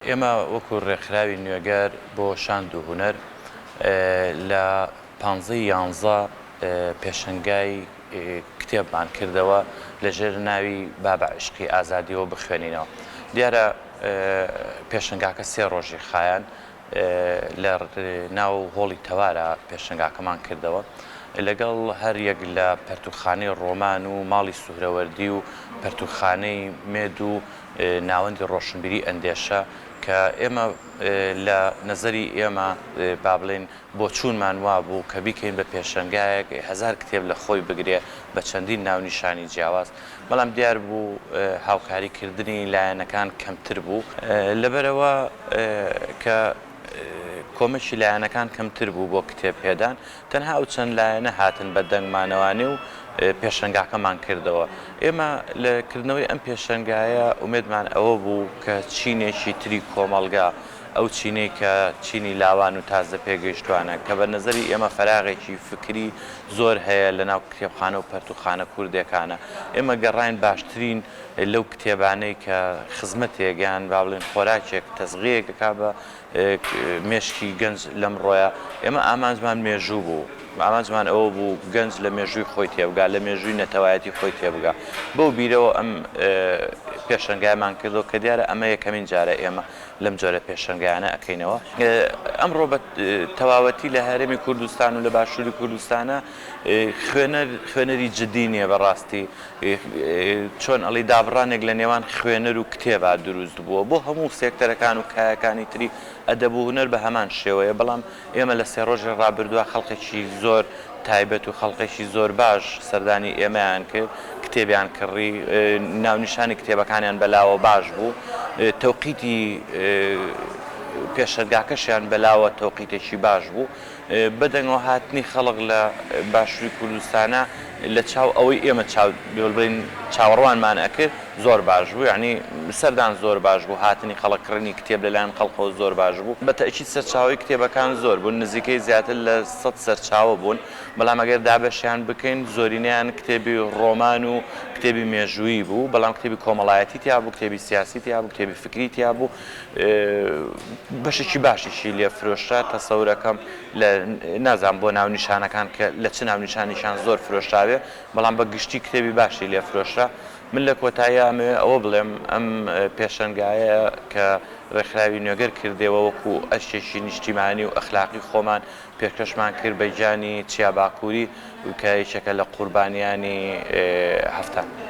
ئێمە وەکو ڕێکخراوی نوێگەر بۆ شاند و هونەر لە 11 پێشەنگای کتێبمان کردەوە لەژێر ناوی بابە عشقی ئازادیەوە بخوێنینەوە. دیارە پێشەنگاکە 3 ڕۆژی خایەن لە ناو هۆڵی تەوارە پێشەنگاکەمان کردەوە لەگەڵ هەر یەک لە پەرتوخانەی ڕۆمان و ماڵی سوهرەوەردی و پەرتوخانەی مێد و ناوەندی ڕۆشنبیری ئەندێشە کە ئێمە لە نەزەری ئێمە با بڵێن بۆ چوونمان وا بوو کە بیکەین بە پێشەنگایەک 1000 کتێب لە خۆی بگرێ بە چەندین ناونیشانی جیاواز، بەڵام دیار بوو هاوکاریکردنی لایەنەکان کەمتر بوو لەبەرەوە کە کۆمەشی لایەنەکان کەمتر بوو بۆ کتێبپێدان، تەنها ئەو چەند لایەنە هاتن بە دەنگمانەوانێ و پێشەنگاکەمان کردەوە. ئێمە لەکردنەوەی ئەم پێشەنگایە ئومێدمان ئەوە بوو کە چینێکی تری کۆمەڵگا، ئەو چینەی کە چینی لاوان و تازە پێگەیشتوانە کە بە نەزەری ئێمە فەراغێکی فکری زۆر هەیە لە ناو کتێبخانە و پەرتوخانە کوردەکانە. ئێمە گەڕاین باشترین لەو کتێبانەی کە خزمەتێکیان با بڵێن خۆراکێک تەزغیەکەکا بە مێشکی گەنج لەم ڕۆیە. ئێمە ئامانجمان مێژوو بوو، ئامانجمان ئەوە بوو گەنج لە مێژووی خۆی تێبگا، لە مێژووی نەتەوایەتی خۆی تێبگا. بەو بیرەوە ئەم پێشەنگایمان کردەوە کە دیارە ئەمە یەکەمین جارە ئێمە لەم جۆرە پێشەنگایانە ئەەکەینەوە. ئەمڕۆ بە تەواوەتی لە هەرێمی کوردستان و لە باشووری کوردستانە خوێنەری جددی نییە بەڕاستی، چۆن ئەڵی دابڕانێک لە نێوان خوێنەر و کتێبا دروست بووە بۆ هەموو سێکتەرەکان و کایەکانی تری ئەدەب و هونەر بە هەمان شێوەیە. بەڵام ئێمە لە 3 ڕۆژی ڕابردووە خەڵکێکی زۆر تایبەت و خەڵکێکی زۆر باش سەردانی ئێمەیان کرد، کتێبیان کڕی، ناونیشانی کتێبەکانیان بەلاوە باش بوو، تەوقیتی پێشەنگاکەشیان بەلاوە تەوقیتێکی باش بوو. بەدەنگەوە هاتنی خەڵک لە باشووری کوردستانە لە چاو ئەوەی ئێمە بڵین چاوەڕوانمان ئەکرد زۆر باش بوو، یعنی سەردان زۆر باش بوو، هاتنی خەڵک کڕنی کتێب لەلایەن خەڵکەوە زۆر باش بوو. بەتەئکید سەرچاوی کتێبەکان زۆر بوون، نزیکەی زیاتر لە 100 سەرچاوە بوون، بەڵام ئەگەر دابەشیان بکەین زۆرینیان کتێبی ڕۆمان و کتێبی مێژوویی بوو، بەڵام کتێبی کۆمەڵایەتی تیا بوو، کتێبی سیاسی تیا بوو، کتێبی فکری تیا بوو. بەشێکی باشیشی لێ فرۆشرا تەسەورەکەم لە نازان بۆ ناونیشانەکان کە لە چ ناونیشانیشان زۆر فرۆشراوێ، بەڵام بە گشتی کتێبی باشی لێ فرۆشرا. من لە کۆتایی ئەوە بڵێم ئەم پێشەنگایە کە ڕێکخراوی نوێگەر کردێەوە وەکو ئەشێکی نیشتیمانی و ئەخلاقی خۆمان پێشکەشمان کرد بەیجانی چیا باکووری کە یەکێکە لە قوربانیانی هەفتە.